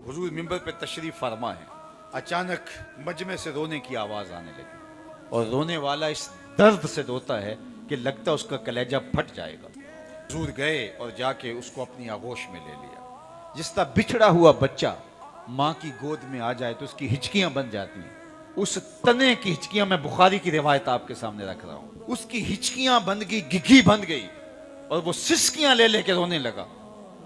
हुजूर मिंबर पे तशरीफ फरमा है, अचानक मजमे से रोने की आवाज आने लगी और रोने वाला इस दर्द से रोता है कि लगता उसका कलेजा फट जाएगा। हुजूर गए और जाके उसको अपनी आगोश में ले लिया। जिस तरह बिछड़ा हुआ बच्चा माँ की गोद में आ जाए तो उसकी हिचकियां बन जाती हैं, उस तने की हिचकियां, मैं बुखारी की रिवायत आपके सामने रख रहा हूं, उसकी हिचकियां बन गई, घिघी बन गई और वो सिसकियां ले लेके रोने लगा।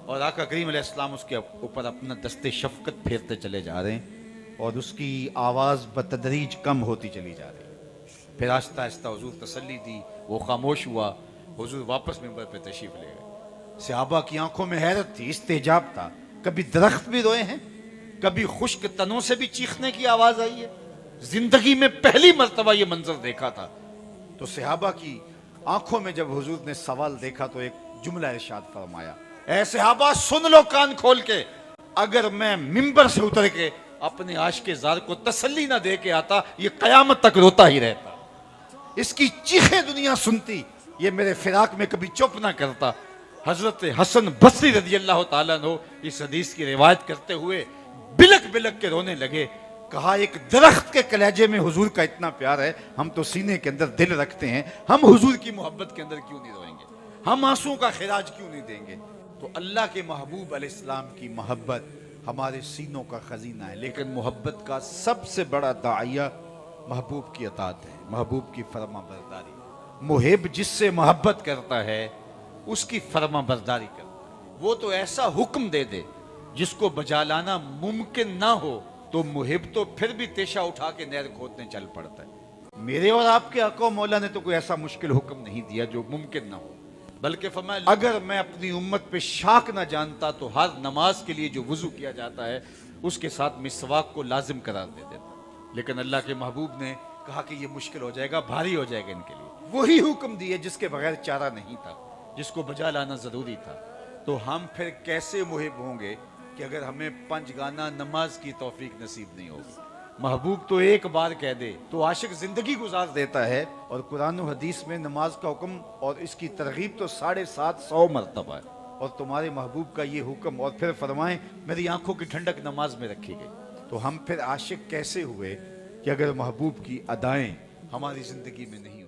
और आका करीम अलैहिस्सलाम उसके ऊपर अपना दस्ते शफकत फेरते चले जा रहे हैं और उसकी आवाज़ बतदरीज कम होती चली जा रही है। फिर आहिस्ता आहिस्ता हुजूर तसल्ली दी, वो खामोश हुआ। हुजूर वापस मिंबर पे तशरीफ ले गए। सहाबा की आंखों में हैरत थी, इस्तेजाब था। कभी दरख्त भी रोए हैं, कभी खुश्क तनों से भी चीखने की आवाज आई है। जिंदगी में पहली मर्तबा ये मंजर देखा था। तो सहाबा की आंखों में जब हुजूर ने सवाल देखा तो एक जुमला इरशाद फरमाया, ऐ सहाबा सुन लो कान खोल के, अगर मैं मिंबर से उतर के अपने आशिक़े ज़ार को तसल्ली ना दे के आता, ये कयामत तक रोता ही रहता। इसकी चीखें दुनिया सुनती, ये मेरे फिराक में कभी चुप ना करता। हजरत हसन बसरी रज़ी अल्लाह ताला अन्हु इस हदीस की रिवायत करते हुए बिलक बिलक के रोने लगे। कहा, एक दरख्त के कलेजे में हुजूर का इतना प्यार है, हम तो सीने के अंदर दिल रखते हैं, हम हुजूर की मोहब्बत के अंदर क्यों नहीं रोएंगे, हम आंसुओं का खिराज क्यों नहीं देंगे। तो अल्लाह के महबूब अलैहिस्सलाम की मोहब्बत हमारे सीनों का खजीना है, लेकिन मोहब्बत का सबसे बड़ा दाइया महबूब की अताअत है, महबूब की फरमा बरदारी। मुहिब जिससे मोहब्बत करता है उसकी फरमा बरदारी करता है। वो तो ऐसा हुक्म दे दे जिसको बजा लाना मुमकिन ना हो, तो मुहिब तो फिर भी तेशा उठा के नहर खोदने चल पड़ता है। मेरे और आपके आका मौला ने तो कोई ऐसा मुश्किल हुक्म नहीं दिया जो मुमकिन ना हो, बल्कि फरमाया, अगर मैं अपनी उम्मत पे शाक ना जानता तो हर नमाज के लिए जो वुजू किया जाता है उसके साथ मिसवाक को लाजिम करार दे देता। लेकिन अल्लाह के महबूब ने कहा कि ये मुश्किल हो जाएगा, भारी हो जाएगा इनके लिए। वही हुक्म दिए जिसके बगैर चारा नहीं था, जिसको बजा लाना जरूरी था। तो हम फिर कैसे मुहिब होंगे कि अगर हमें पंचगाना नमाज की तौफीक नसीब नहीं होगी। महबूब तो एक बार कह दे तो आशिक जिंदगी गुजार देता है। और कुरान और हदीस में नमाज का हुक्म और इसकी तरगीब तो 750 मरतबा है, और तुम्हारे महबूब का ये हुक्म, और फिर फरमाएं मेरी आंखों की ठंडक नमाज में रखी गई। तो हम फिर आशिक कैसे हुए कि अगर महबूब की अदाएं हमारी जिंदगी में नहीं